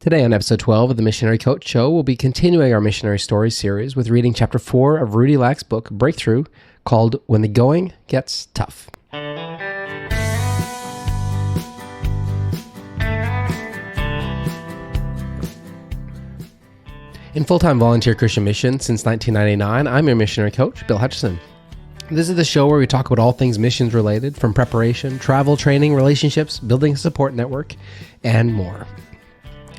Today on episode 12 of the Missionary Coach Show, we'll be continuing our Missionary Stories series with reading chapter 4 of Rudi Lack's book, Breakthrough, called When the Going Gets Tough. In full-time volunteer Christian mission since 1999, I'm your missionary coach, Bill Hutchison. This is the show where we talk about all things missions related, from preparation, travel, training, relationships, building a support network, and more.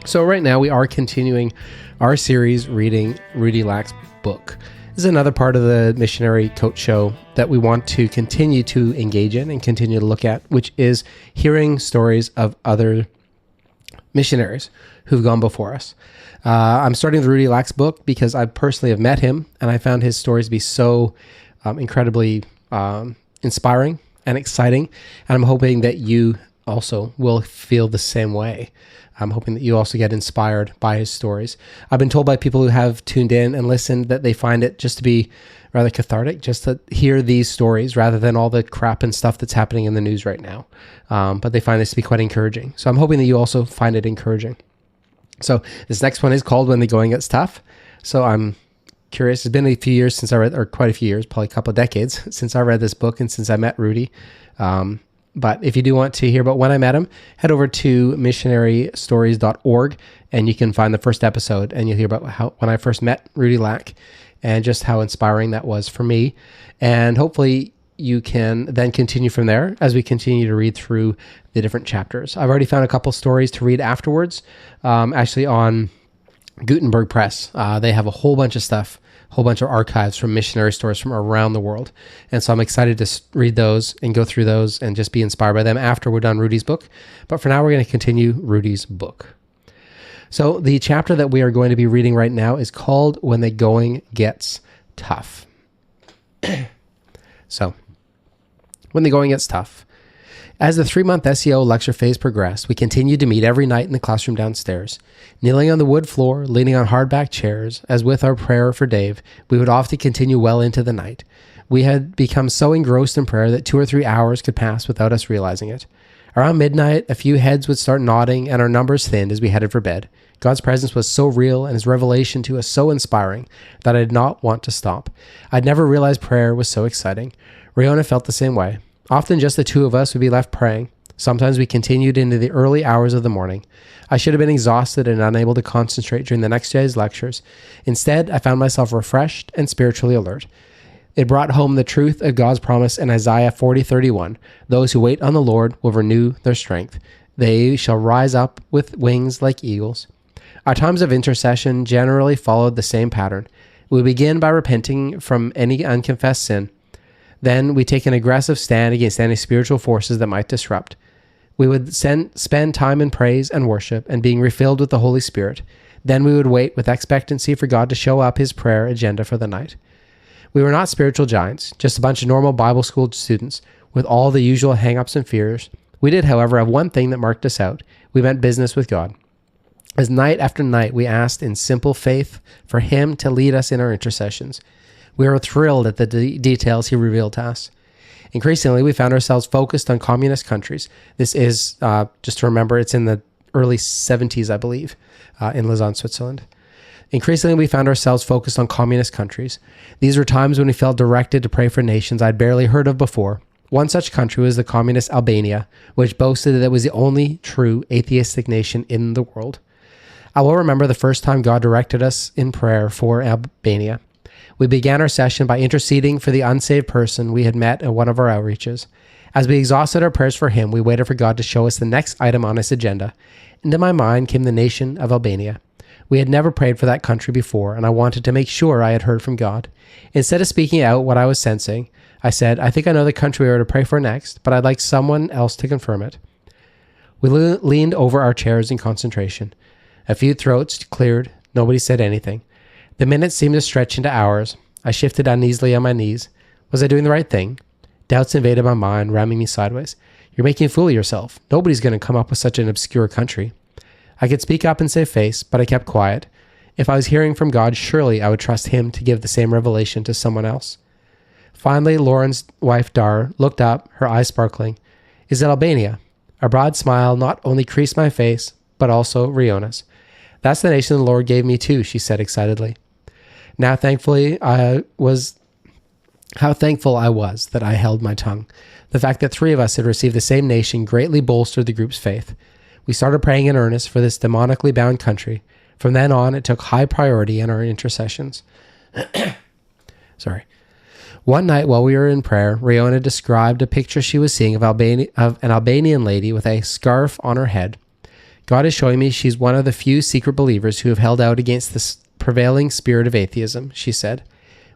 So right now we are continuing our series reading Rudi Lack's book. This is another part of the Missionary Coach Show that we want to continue to engage in and continue to look at, which is hearing stories of other missionaries who've gone before us. I'm starting with Rudi Lack's book because I personally have met him and I found his stories to be so incredibly inspiring and exciting. And I'm hoping that you also will feel the same way. I'm hoping that you also get inspired by his stories. I've been told by people who have tuned in and listened that they find it just to be rather cathartic, just to hear these stories rather than all the crap and stuff that's happening in the news right now. But they find this to be quite encouraging. So I'm hoping that you also find it encouraging. So this next one is called When the Going Gets Tough. So I'm curious. It's been a few years since I read, or quite a few years, probably a couple of decades since I read this book and since I met Rudi. But if you do want to hear about when I met him, head over to missionarystories.org and you can find the first episode and you'll hear about when I first met Rudi Lack and just how inspiring that was for me. And hopefully you can then continue from there as we continue to read through the different chapters. I've already found a couple stories to read afterwards, actually on Gutenberg Press. They have a whole bunch of stuff, whole bunch of archives from missionary stories from around the world. And so I'm excited to read those and go through those and just be inspired by them after we're done Rudi's book. But for now, we're going to continue Rudi's book. So the chapter that we are going to be reading right now is called When the Going Gets Tough. So, when the going gets tough. As the 3-month SEO lecture phase progressed, we continued to meet every night in the classroom downstairs, kneeling on the wood floor, leaning on hardback chairs. As with our prayer for Dave, we would often continue well into the night. We had become so engrossed in prayer that 2 or 3 hours could pass without us realizing it. Around midnight, a few heads would start nodding and our numbers thinned as we headed for bed. God's presence was so real and his revelation to us so inspiring that I did not want to stop. I'd never realized prayer was so exciting. Riona felt the same way. Often just the two of us would be left praying. Sometimes we continued into the early hours of the morning. I should have been exhausted and unable to concentrate during the next day's lectures. Instead, I found myself refreshed and spiritually alert. It brought home the truth of God's promise in Isaiah 40:31. Those who wait on the Lord will renew their strength. They shall rise up with wings like eagles. Our times of intercession generally followed the same pattern. We begin by repenting from any unconfessed sin. Then we take an aggressive stand against any spiritual forces that might disrupt. We would spend time in praise and worship and being refilled with the Holy Spirit. Then we would wait with expectancy for God to show up his prayer agenda for the night. We were not spiritual giants, just a bunch of normal Bible school students with all the usual hang-ups and fears. We did, however, have one thing that marked us out. We meant business with God. As night after night, we asked in simple faith for him to lead us in our intercessions. We were thrilled at the details he revealed to us. Increasingly, we found ourselves focused on communist countries. This is, just to remember, it's in the early 70s, I believe, in Lausanne, Switzerland. Increasingly, we found ourselves focused on communist countries. These were times when we felt directed to pray for nations I'd barely heard of before. One such country was the communist Albania, which boasted that it was the only true atheistic nation in the world. I will remember the first time God directed us in prayer for Albania. We began our session by interceding for the unsaved person we had met at one of our outreaches. As we exhausted our prayers for him, we waited for God to show us the next item on his agenda. Into my mind came the nation of Albania. We had never prayed for that country before, and I wanted to make sure I had heard from God. Instead of speaking out what I was sensing, I said, I think I know the country we are to pray for next, but I'd like someone else to confirm it. We leaned over our chairs in concentration. A few throats cleared. Nobody said anything. The minutes seemed to stretch into hours. I shifted uneasily on my knees. Was I doing the right thing? Doubts invaded my mind, ramming me sideways. You're making a fool of yourself. Nobody's going to come up with such an obscure country. I could speak up and save face, but I kept quiet. If I was hearing from God, surely I would trust him to give the same revelation to someone else. Finally, Lauren's wife, Dar, looked up, her eyes sparkling. Is it Albania? A broad smile not only creased my face, but also Riona's. That's the nation the Lord gave me too, she said excitedly. How thankful I was that I held my tongue. The fact that 3 of us had received the same nation greatly bolstered the group's faith. We started praying in earnest for this demonically bound country. From then on, it took high priority in our intercessions. Sorry. One night while we were in prayer, Riona described a picture she was seeing of an Albanian lady with a scarf on her head. God is showing me she's one of the few secret believers who have held out against the prevailing spirit of atheism, she said.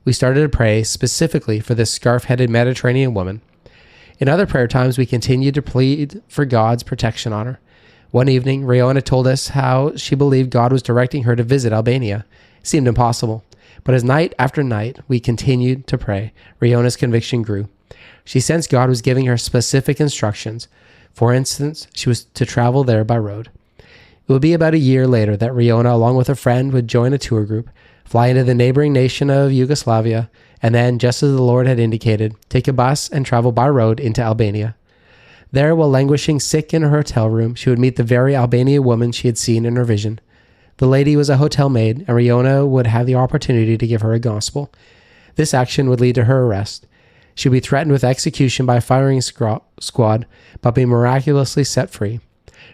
We started to pray specifically for this scarf-headed Mediterranean woman. In other prayer times, we continued to plead for God's protection on her. One evening, Riona told us how she believed God was directing her to visit Albania. It seemed impossible. But as night after night, we continued to pray. Riona's conviction grew. She sensed God was giving her specific instructions. For instance, she was to travel there by road. It would be about a year later that Riona, along with a friend, would join a tour group, fly into the neighboring nation of Yugoslavia, and then, just as the Lord had indicated, take a bus and travel by road into Albania. There, while languishing sick in her hotel room, she would meet the very Albanian woman she had seen in her vision. The lady was a hotel maid, and Riona would have the opportunity to give her a gospel. This action would lead to her arrest. She would be threatened with execution by a firing squad, but be miraculously set free.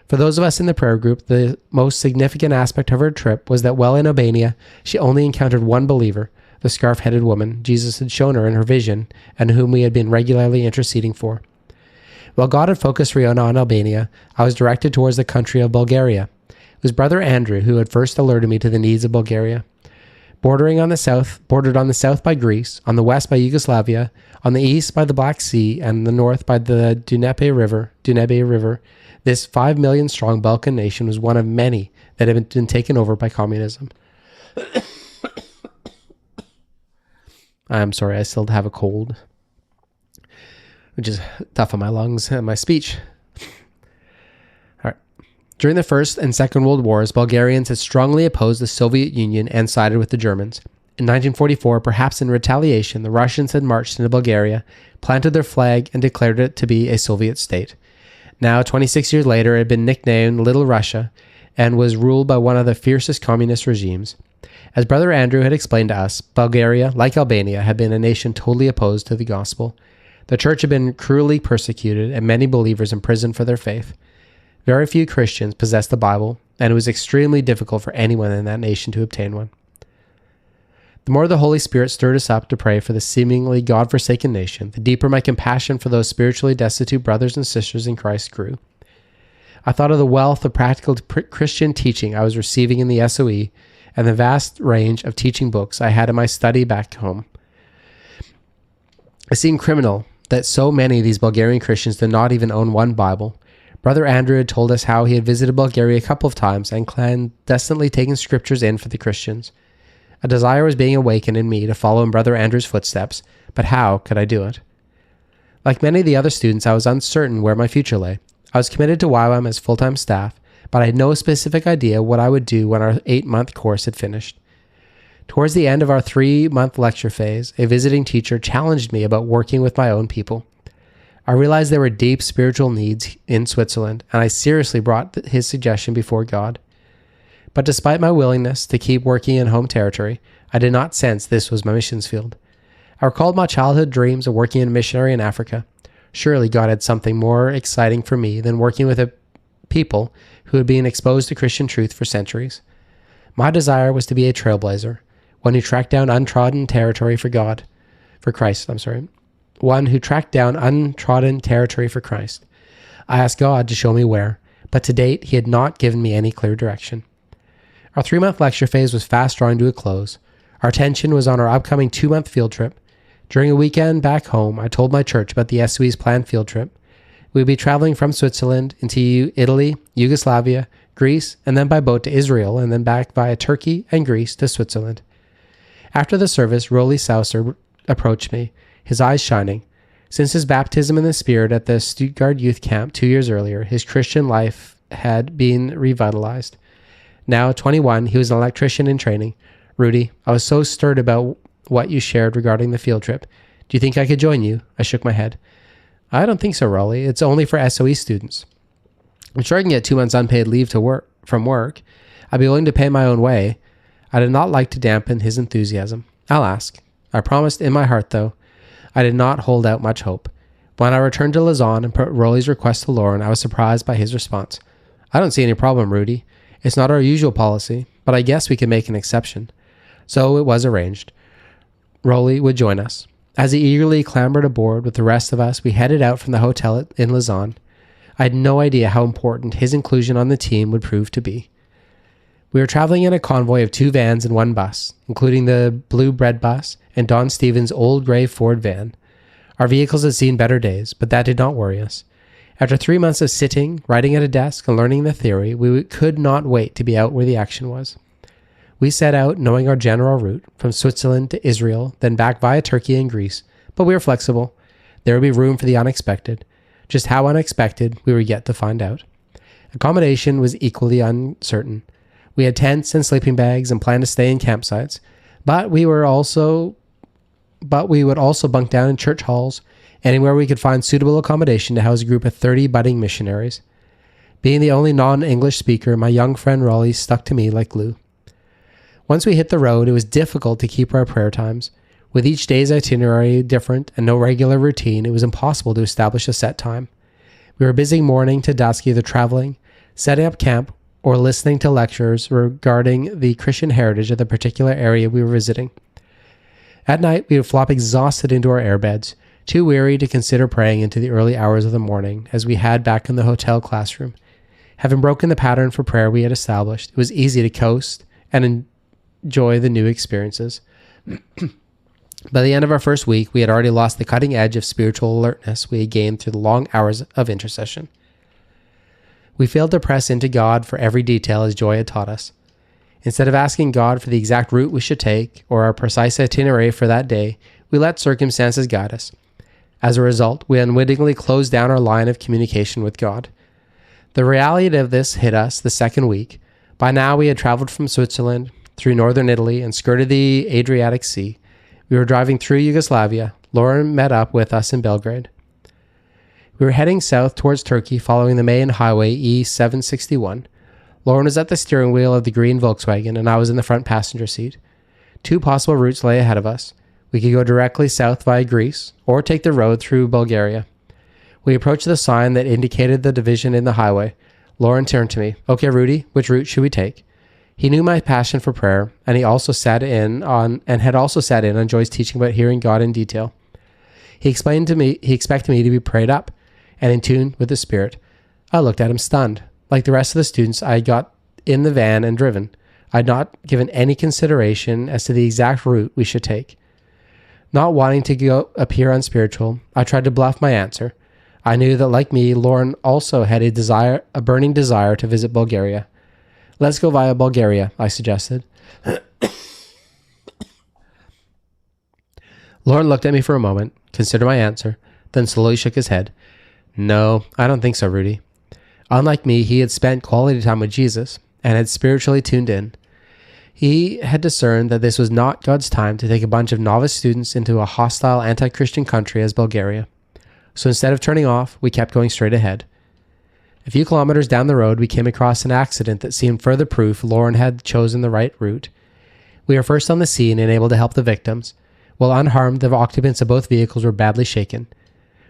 For those of us in the prayer group, the most significant aspect of her trip was that while in Albania, she only encountered one believer, the scarf-headed woman Jesus had shown her in her vision and whom we had been regularly interceding for. While God had focused Riona on Albania, I was directed towards the country of Bulgaria. It was Brother Andrew who had first alerted me to the needs of Bulgaria. Bordered on the south by Greece, on the west by Yugoslavia, on the east by the Black Sea, and the north by the Danube River, this 5 million strong Balkan nation was one of many that had been taken over by communism. I'm sorry, I still have a cold, which is tough on my lungs and my speech. All right. During the First and Second World Wars, Bulgarians had strongly opposed the Soviet Union and sided with the Germans. In 1944, perhaps in retaliation, the Russians had marched into Bulgaria, planted their flag, and declared it to be a Soviet state. Now, 26 years later, it had been nicknamed Little Russia and was ruled by one of the fiercest communist regimes. As Brother Andrew had explained to us, Bulgaria, like Albania, had been a nation totally opposed to the gospel. The church had been cruelly persecuted and many believers imprisoned for their faith. Very few Christians possessed the Bible, and it was extremely difficult for anyone in that nation to obtain one. The more the Holy Spirit stirred us up to pray for the seemingly God-forsaken nation, the deeper my compassion for those spiritually destitute brothers and sisters in Christ grew. I thought of the wealth of practical Christian teaching I was receiving in the SOE and the vast range of teaching books I had in my study back home. It seemed criminal that so many of these Bulgarian Christians did not even own one Bible. Brother Andrew had told us how he had visited Bulgaria a couple of times and clandestinely taken scriptures in for the Christians. A desire was being awakened in me to follow in Brother Andrew's footsteps, but how could I do it? Like many of the other students, I was uncertain where my future lay. I was committed to YWAM as full-time staff, but I had no specific idea what I would do when our 8-month course had finished. Towards the end of our 3-month lecture phase, a visiting teacher challenged me about working with my own people. I realized there were deep spiritual needs in Switzerland, and I seriously brought his suggestion before God. But despite my willingness to keep working in home territory, I did not sense this was my missions field. I recalled my childhood dreams of working as a missionary in Africa. Surely God had something more exciting for me than working with a people who had been exposed to Christian truth for centuries. My desire was to be a trailblazer, one who tracked down untrodden territory for Christ. One who tracked down untrodden territory for Christ. I asked God to show me where, but to date he had not given me any clear direction. Our 3-month lecture phase was fast drawing to a close. Our attention was on our upcoming 2-month field trip. During a weekend back home, I told my church about the SOE's planned field trip. We would be traveling from Switzerland into Italy, Yugoslavia, Greece, and then by boat to Israel, and then back via Turkey and Greece to Switzerland. After the service, Rudi Lack approached me, his eyes shining. Since his baptism in the Spirit at the Stuttgart youth camp 2 years earlier, his Christian life had been revitalized. Now 21, he was an electrician in training. Rudi, I was so stirred about what you shared regarding the field trip. Do you think I could join you? I shook my head. I don't think so, Raleigh. It's only for SOE students. I'm sure I can get 2 months unpaid leave from work. I'd be willing to pay my own way. I did not like to dampen his enthusiasm. I'll ask. I promised in my heart, though. I did not hold out much hope. When I returned to Lausanne and put Rolly's request to Lauren, I was surprised by his response. I don't see any problem, Rudi. It's not our usual policy, but I guess we can make an exception. So it was arranged. Rolly would join us. As he eagerly clambered aboard with the rest of us, we headed out from the hotel in Lausanne. I had no idea how important his inclusion on the team would prove to be. We were traveling in a convoy of 2 vans and 1 bus, including the blue bread bus and Don Stevens' old gray Ford van. Our vehicles had seen better days, but that did not worry us. After 3 months of sitting, writing at a desk, and learning the theory, we could not wait to be out where the action was. We set out knowing our general route, from Switzerland to Israel, then back via Turkey and Greece, but we were flexible. There would be room for the unexpected. Just how unexpected, we were yet to find out. Accommodation was equally uncertain. We had tents and sleeping bags and planned to stay in campsites, but we would also bunk down in church halls, anywhere we could find suitable accommodation to house a group of 30 budding missionaries. Being the only non-English speaker, my young friend Raleigh stuck to me like glue. Once we hit the road, it was difficult to keep our prayer times. With each day's itinerary different and no regular routine, it was impossible to establish a set time. We were busy morning to dusk either traveling, setting up camp, or listening to lectures regarding the Christian heritage of the particular area we were visiting. At night, we would flop exhausted into our airbeds, too weary to consider praying into the early hours of the morning, as we had back in the hotel classroom. Having broken the pattern for prayer we had established, it was easy to coast and enjoy the new experiences. By the end of our first week, we had already lost the cutting edge of spiritual alertness we had gained through the long hours of intercession. We failed to press into God for every detail as Joy had taught us. Instead of asking God for the exact route we should take or our precise itinerary for that day, we let circumstances guide us. As a result, we unwittingly closed down our line of communication with God. The reality of this hit us the second week. By now, we had traveled from Switzerland through northern Italy and skirted the Adriatic Sea. We were driving through Yugoslavia. Lauren met up with us in Belgrade. We were heading south towards Turkey following the main highway E761. Lauren was at the steering wheel of the green Volkswagen and I was in the front passenger seat. 2 possible routes lay ahead of us. We could go directly south via Greece or take the road through Bulgaria. We approached the sign that indicated the division in the highway. Lauren turned to me. Okay, Rudi, which route should we take? He knew my passion for prayer, and he had also sat in on Joy's teaching about hearing God in detail. He expected me to be prayed up and in tune with the Spirit. I looked at him stunned. Like the rest of the students, I got in the van and driven. I had not given any consideration as to the exact route we should take. Not wanting to appear unspiritual, I tried to bluff my answer. I knew that, like me, Lauren also had a burning desire to visit Bulgaria. Let's go via Bulgaria, I suggested. Lauren looked at me for a moment, considered my answer, then slowly shook his head. No, I don't think so, Rudi. Unlike me, he had spent quality time with Jesus and had spiritually tuned in. He had discerned that this was not God's time to take a bunch of novice students into a hostile anti-Christian country as Bulgaria. So instead of turning off, we kept going straight ahead. A few kilometers down the road, we came across an accident that seemed further proof Lauren had chosen the right route. We were first on the scene and able to help the victims. While unharmed, the occupants of both vehicles were badly shaken.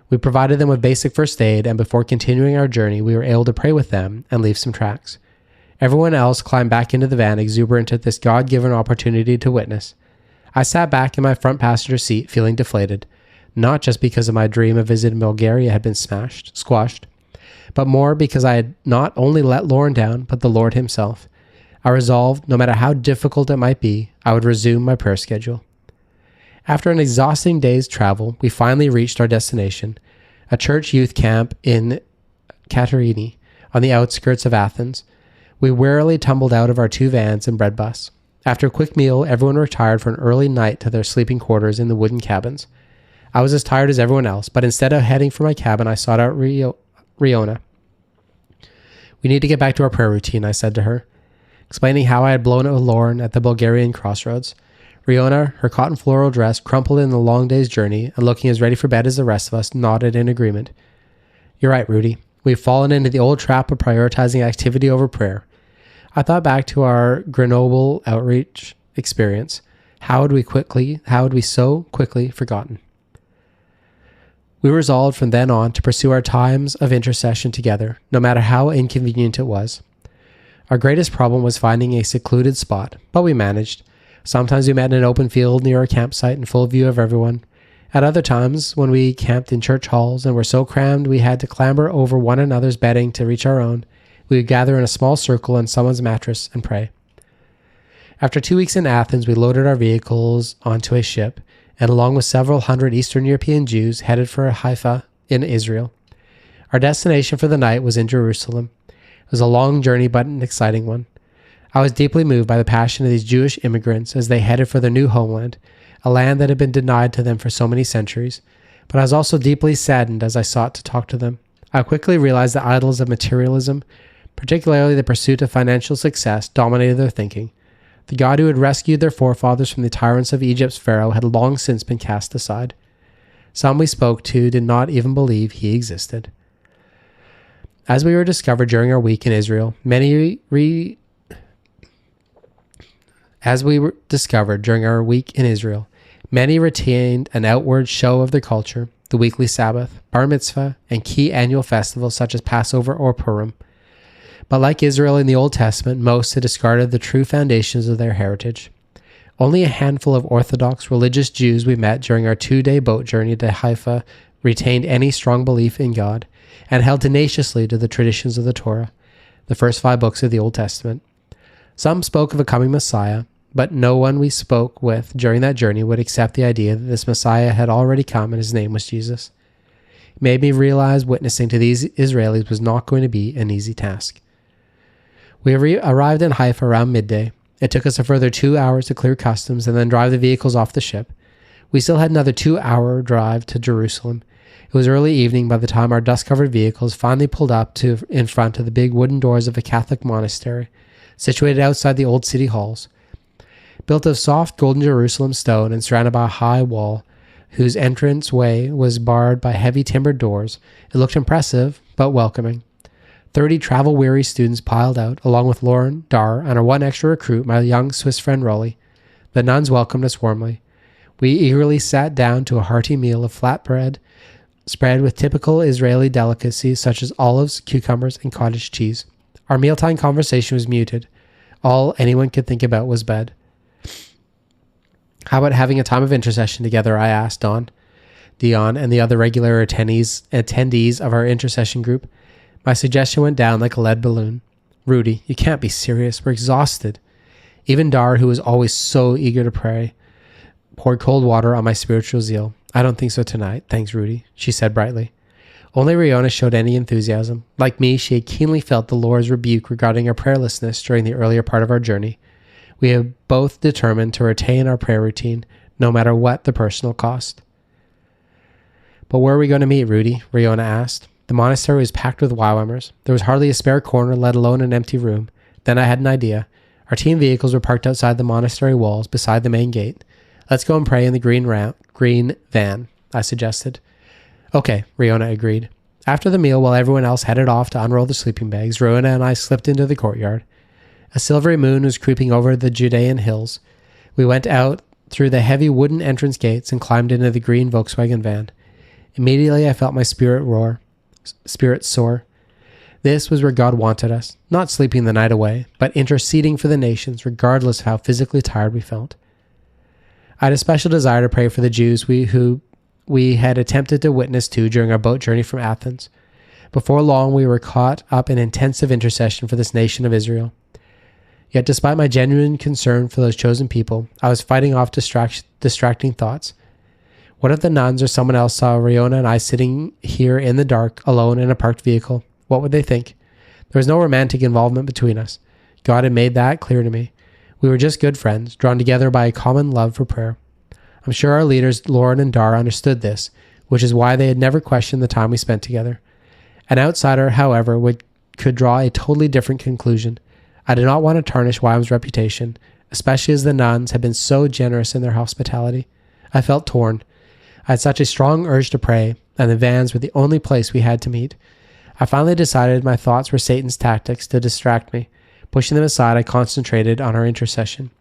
We provided them with basic first aid, and before continuing our journey, we were able to pray with them and leave some tracks. Everyone else climbed back into the van, exuberant at this God-given opportunity to witness. I sat back in my front passenger seat, feeling deflated, not just because of my dream of visiting Bulgaria had been squashed, but more because I had not only let Lauren down, but the Lord himself. I resolved, no matter how difficult it might be, I would resume my prayer schedule. After an exhausting day's travel, we finally reached our destination, a church youth camp in Katerini, on the outskirts of Athens. We wearily tumbled out of our 2 vans and bread bus. After a quick meal, everyone retired for an early night to their sleeping quarters in the wooden cabins. I was as tired as everyone else, but instead of heading for my cabin, I sought out Riona. We need to get back to our prayer routine, I said to her, explaining how I had blown it with Lauren at the Bulgarian crossroads. Riona, her cotton floral dress crumpled in the long day's journey and looking as ready for bed as the rest of us, nodded in agreement. You're right, Rudi. We've fallen into the old trap of prioritizing activity over prayer. I thought back to our Grenoble outreach experience. How had we so quickly forgotten? We resolved from then on to pursue our times of intercession together, no matter how inconvenient it was. Our greatest problem was finding a secluded spot, but we managed. Sometimes we met in an open field near our campsite in full view of everyone. At other times, when we camped in church halls and were so crammed we had to clamber over one another's bedding to reach our own, we would gather in a small circle on someone's mattress and pray. After 2 weeks in Athens, we loaded our vehicles onto a ship, and along with several hundred Eastern European Jews, headed for Haifa in Israel. Our destination for the night was in Jerusalem. It was a long journey, but an exciting one. I was deeply moved by the passion of these Jewish immigrants as they headed for their new homeland, a land that had been denied to them for so many centuries. But I was also deeply saddened as I sought to talk to them. I quickly realized the idols of materialism, particularly the pursuit of financial success, dominated their thinking. The God who had rescued their forefathers from the tyrants of Egypt's Pharaoh had long since been cast aside. Some we spoke to did not even believe he existed. As we were discovered during our week in Israel, many retained an outward show of their culture, the weekly Sabbath, Bar Mitzvah, and key annual festivals such as Passover or Purim. But like Israel in the Old Testament, most had discarded the true foundations of their heritage. Only a handful of Orthodox religious Jews we met during our 2-day boat journey to Haifa retained any strong belief in God and held tenaciously to the traditions of the Torah, the first 5 books of the Old Testament. Some spoke of a coming Messiah, but no one we spoke with during that journey would accept the idea that this Messiah had already come and his name was Jesus. It made me realize witnessing to these Israelis was not going to be an easy task. We arrived in Haifa around midday. It took us a further 2 hours to clear customs and then drive the vehicles off the ship. We still had another 2-hour drive to Jerusalem. It was early evening by the time our dust-covered vehicles finally pulled up in front of the big wooden doors of a Catholic monastery, situated outside the old city halls. Built of soft golden Jerusalem stone and surrounded by a high wall, whose entrance way was barred by heavy timbered doors, it looked impressive but welcoming. 30 travel-weary students piled out, along with Lauren, Dar, and our one extra recruit, my young Swiss friend Rolly. The nuns welcomed us warmly. We eagerly sat down to a hearty meal of flatbread, spread with typical Israeli delicacies such as olives, cucumbers, and cottage cheese. Our mealtime conversation was muted. All anyone could think about was bed. How about having a time of intercession together, I asked Dion, and the other regular attendees of our intercession group. My suggestion went down like a lead balloon. Rudi, you can't be serious. We're exhausted. Even Dar, who was always so eager to pray, poured cold water on my spiritual zeal. I don't think so tonight, thanks, Rudi, she said brightly. Only Riona showed any enthusiasm. Like me, she had keenly felt the Lord's rebuke regarding our prayerlessness during the earlier part of our journey. We have both determined to retain our prayer routine, no matter what the personal cost. But where are we going to meet, Rudi? Riona asked. The monastery was packed with YWAMers. There was hardly a spare corner, let alone an empty room. Then I had an idea. Our team vehicles were parked outside the monastery walls, beside the main gate. Let's go and pray in the green van, I suggested. Okay, Riona agreed. After the meal, while everyone else headed off to unroll the sleeping bags, Riona and I slipped into the courtyard. A silvery moon was creeping over the Judean hills. We went out through the heavy wooden entrance gates and climbed into the green Volkswagen van. Immediately I felt my spirit soar. This was where God wanted us, not sleeping the night away, but interceding for the nations, regardless of how physically tired we felt. I had a special desire to pray for the Jews who we had attempted to witness to during our boat journey from Athens. Before long, we were caught up in intensive intercession for this nation of Israel. Yet despite my genuine concern for those chosen people, I was fighting off distracting thoughts. What if the nuns or someone else saw Riona and I sitting here in the dark, alone in a parked vehicle? What would they think? There was no romantic involvement between us. God had made that clear to me. We were just good friends, drawn together by a common love for prayer. I'm sure our leaders, Lauren and Dar, understood this, which is why they had never questioned the time we spent together. An outsider, however, could draw a totally different conclusion. I did not want to tarnish YWAM's reputation, especially as the nuns had been so generous in their hospitality. I felt torn. I had such a strong urge to pray, and the vans were the only place we had to meet. I finally decided my thoughts were Satan's tactics to distract me, Pushing them aside, I concentrated on our intercession.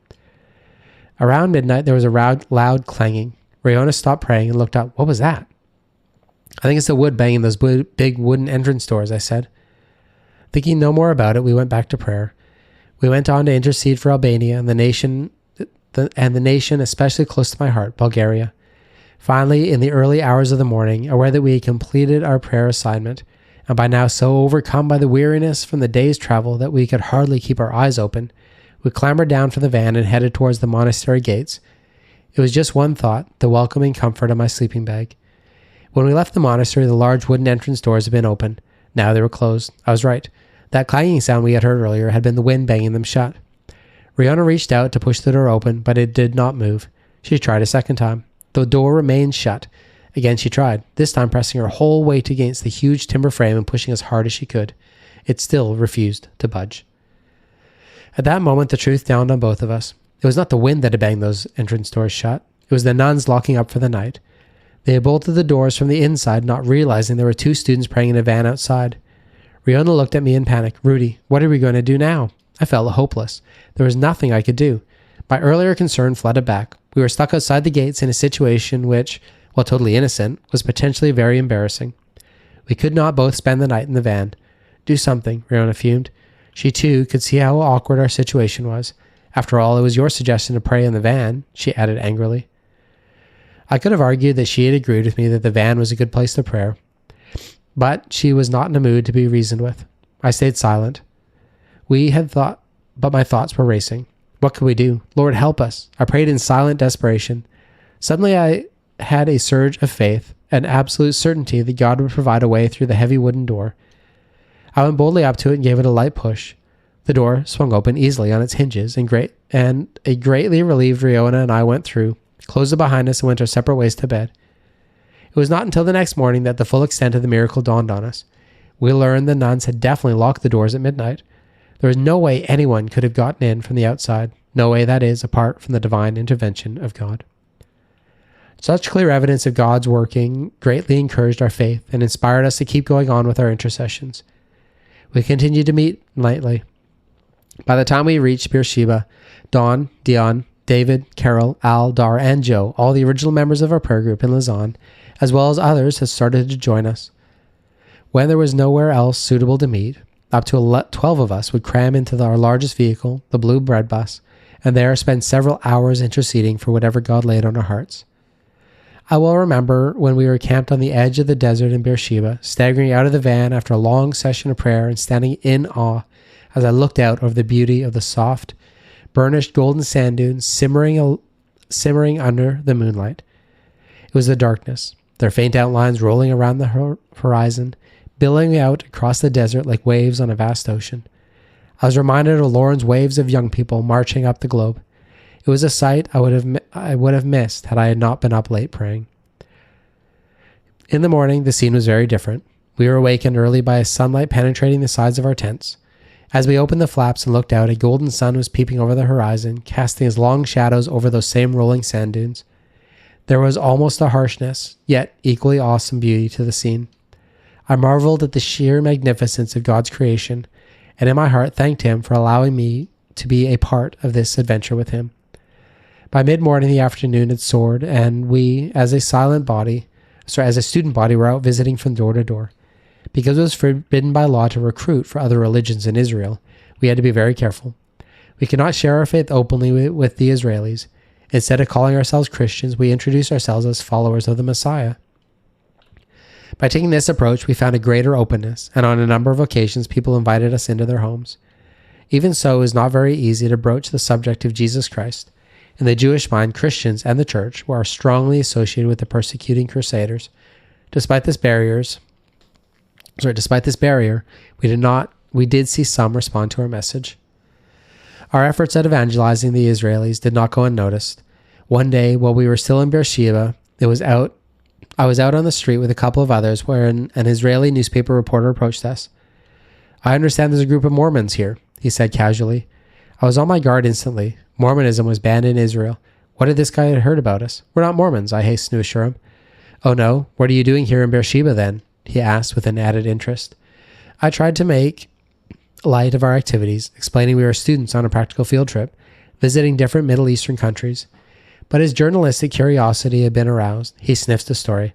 Around midnight, there was a loud clanging. Riona stopped praying and looked up. What was that? I think it's the wood banging those big wooden entrance doors, I said. Thinking no more about it, we went back to prayer. We went on to intercede for Albania and the nation, especially close to my heart, Bulgaria. Finally, in the early hours of the morning, aware that we had completed our prayer assignment, and by now so overcome by the weariness from the day's travel that we could hardly keep our eyes open, we clambered down from the van and headed towards the monastery gates. It was just one thought, the welcoming comfort of my sleeping bag. When we left the monastery, the large wooden entrance doors had been open. Now they were closed. I was right. That clanging sound we had heard earlier had been the wind banging them shut. Rihanna reached out to push the door open, but it did not move. She tried a second time. The door remained shut. Again she tried, this time pressing her whole weight against the huge timber frame and pushing as hard as she could. It still refused to budge. At that moment, the truth dawned on both of us. It was not the wind that had banged those entrance doors shut. It was the nuns locking up for the night. They had bolted the doors from the inside, not realizing there were 2 students praying in a van outside. Rihanna looked at me in panic. Rudy, what are we going to do now? I felt hopeless. There was nothing I could do. My earlier concern flooded back. We were stuck outside the gates in a situation which, while totally innocent, was potentially very embarrassing. We could not both spend the night in the van. Do something, Rihanna fumed. She, too, could see how awkward our situation was. After all, it was your suggestion to pray in the van, she added angrily. I could have argued that she had agreed with me that the van was a good place to pray, but she was not in a mood to be reasoned with. I stayed silent. But my thoughts were racing. What could we do? Lord, help us. I prayed in silent desperation. Suddenly I had a surge of faith and absolute certainty that God would provide a way through the heavy wooden door. I went boldly up to it and gave it a light push. The door swung open easily on its hinges, and a greatly relieved Riona and I went through, closed it behind us, and went our separate ways to bed. It was not until the next morning that the full extent of the miracle dawned on us. We learned the nuns had definitely locked the doors at midnight. There was no way anyone could have gotten in from the outside. No way, that is, apart from the divine intervention of God. Such clear evidence of God's working greatly encouraged our faith and inspired us to keep going on with our intercessions. We continued to meet nightly. By the time we reached Beersheba, Dawn, Dion, David, Carol, Al, Dar, and Joe, all the original members of our prayer group in Lausanne, as well as others, had started to join us. When there was nowhere else suitable to meet, up to 12 of us would cram into our largest vehicle, the blue bread bus, and there spend several hours interceding for whatever God laid on our hearts. I will remember when we were camped on the edge of the desert in Beersheba, staggering out of the van after a long session of prayer and standing in awe as I looked out over the beauty of the soft, burnished golden sand dunes simmering under the moonlight. It was the darkness, their faint outlines rolling around the horizon, billowing out across the desert like waves on a vast ocean. I was reminded of Lauren's waves of young people marching up the globe. It was a sight I would have missed had I not been up late praying. In the morning, the scene was very different. We were awakened early by a sunlight penetrating the sides of our tents. As we opened the flaps and looked out, a golden sun was peeping over the horizon, casting its long shadows over those same rolling sand dunes. There was almost a harshness, yet equally awesome beauty to the scene. I marveled at the sheer magnificence of God's creation, and in my heart thanked Him for allowing me to be a part of this adventure with Him. By mid-morning, the afternoon had soared, and we, as a student body, were out visiting from door to door. Because it was forbidden by law to recruit for other religions in Israel, we had to be very careful. We could not share our faith openly with the Israelis. Instead of calling ourselves Christians, we introduced ourselves as followers of the Messiah. By taking this approach, we found a greater openness, and on a number of occasions, people invited us into their homes. Even so, it was not very easy to broach the subject of Jesus Christ. In the Jewish mind, Christians and the church were strongly associated with the persecuting crusaders. Despite this barrier, we did see some respond to our message. Our efforts at evangelizing the Israelis did not go unnoticed. One day, while we were still in Beersheba, I was out on the street with a couple of others when an Israeli newspaper reporter approached us. "I understand there's a group of Mormons here," he said casually. I was on my guard instantly. Mormonism was banned in Israel. What had this guy heard about us? "We're not Mormons," I hastened to assure him. "Oh no? What are you doing here in Beersheba then?" he asked with an added interest. I tried to make light of our activities, explaining we were students on a practical field trip, visiting different Middle Eastern countries. But his journalistic curiosity had been aroused. He sniffed the story.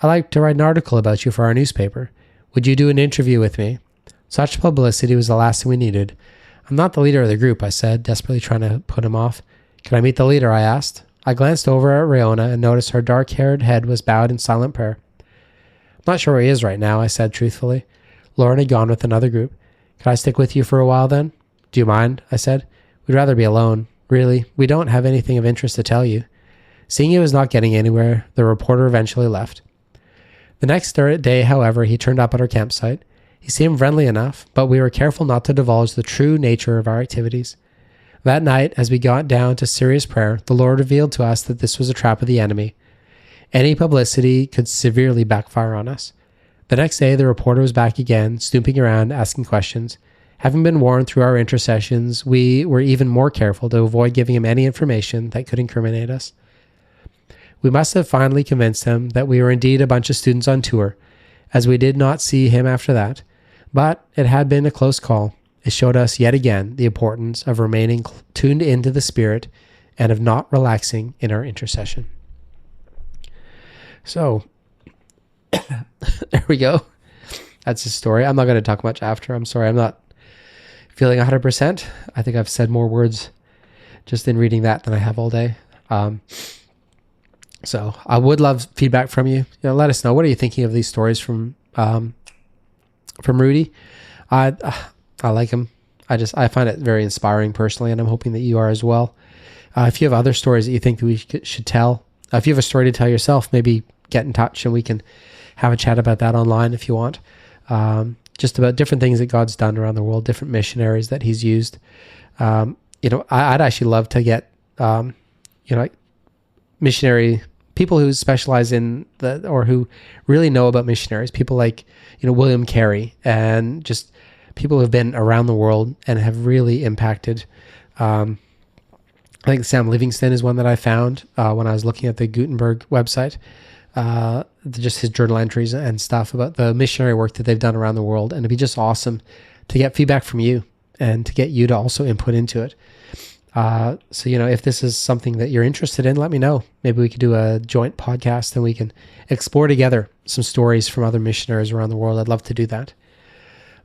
"I'd like to write an article about you for our newspaper. Would you do an interview with me?" Such publicity was the last thing we needed. "I'm not the leader of the group," I said, desperately trying to put him off. "Can I meet the leader?" I asked. I glanced over at Riona and noticed her dark-haired head was bowed in silent prayer. "I'm not sure where he is right now," I said truthfully. Lauren had gone with another group. "Can I stick with you for a while then?" "Do you mind?" I said. "We'd rather be alone. Really, we don't have anything of interest to tell you." Seeing he was not getting anywhere, the reporter eventually left. The next day, however, he turned up at our campsite. He seemed friendly enough, but we were careful not to divulge the true nature of our activities. That night, as we got down to serious prayer, the Lord revealed to us that this was a trap of the enemy. Any publicity could severely backfire on us. The next day, the reporter was back again, snooping around, asking questions. Having been warned through our intercessions, we were even more careful to avoid giving him any information that could incriminate us. We must have finally convinced him that we were indeed a bunch of students on tour, as we did not see him after that. But it had been a close call. It showed us yet again the importance of remaining tuned into the Spirit and of not relaxing in our intercession. So, there we go. That's his story. I'm not going to talk much after. I'm sorry. I'm not feeling 100%. I think I've said more words just in reading that than I have all day. So I would love feedback from you. Let us know. What are you thinking of these stories from Rudi? I like him. I find it very inspiring personally, and I'm hoping that you are as well. If you have other stories that you think that we should tell, if you have a story to tell yourself, maybe get in touch and we can have a chat about that online if you want. Just about different things that God's done around the world, different missionaries that he's used. I'd actually love to get, missionary people who specialize in or who really know about missionaries, people like, William Carey, and just people who have been around the world and have really impacted. I think Sam Livingston is one that I found when I was looking at the Gutenberg website, just his journal entries and stuff about the missionary work that they've done around the world. And it'd be just awesome to get feedback from you and to get you to also input into it. So, if this is something that you're interested in, let me know. Maybe we could do a joint podcast and we can explore together some stories from other missionaries around the world. I'd love to do that.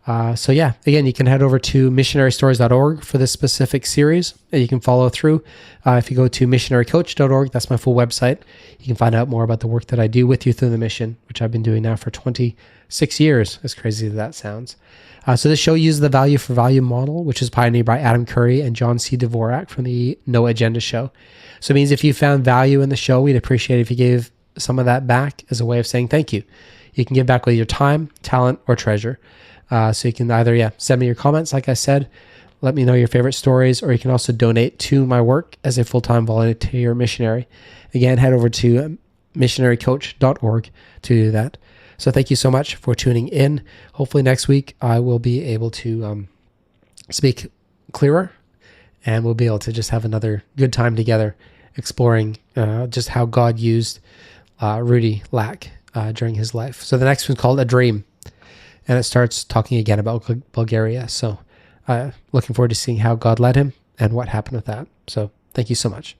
Again, you can head over to missionarystories.org for this specific series. You can follow through. If you go to missionarycoach.org, that's my full website. You can find out more about the work that I do with Youth in the Mission, which I've been doing now for 26 years, as crazy as that sounds. So this show uses the value for value model, which is pioneered by Adam Curry and John C. Dvorak from the No Agenda Show. So it means if you found value in the show, we'd appreciate it if you gave some of that back as a way of saying thank you. You can give back with your time, talent, or treasure. So you can either, send me your comments, like I said, let me know your favorite stories, or you can also donate to my work as a full-time volunteer missionary. Again, head over to missionarycoach.org to do that. So thank you so much for tuning in. Hopefully next week I will be able to speak clearer, and we'll be able to just have another good time together exploring just how God used Rudi Lack during his life. So the next one's called A Dream, and it starts talking again about Bulgaria. So looking forward to seeing how God led him and what happened with that. So thank you so much.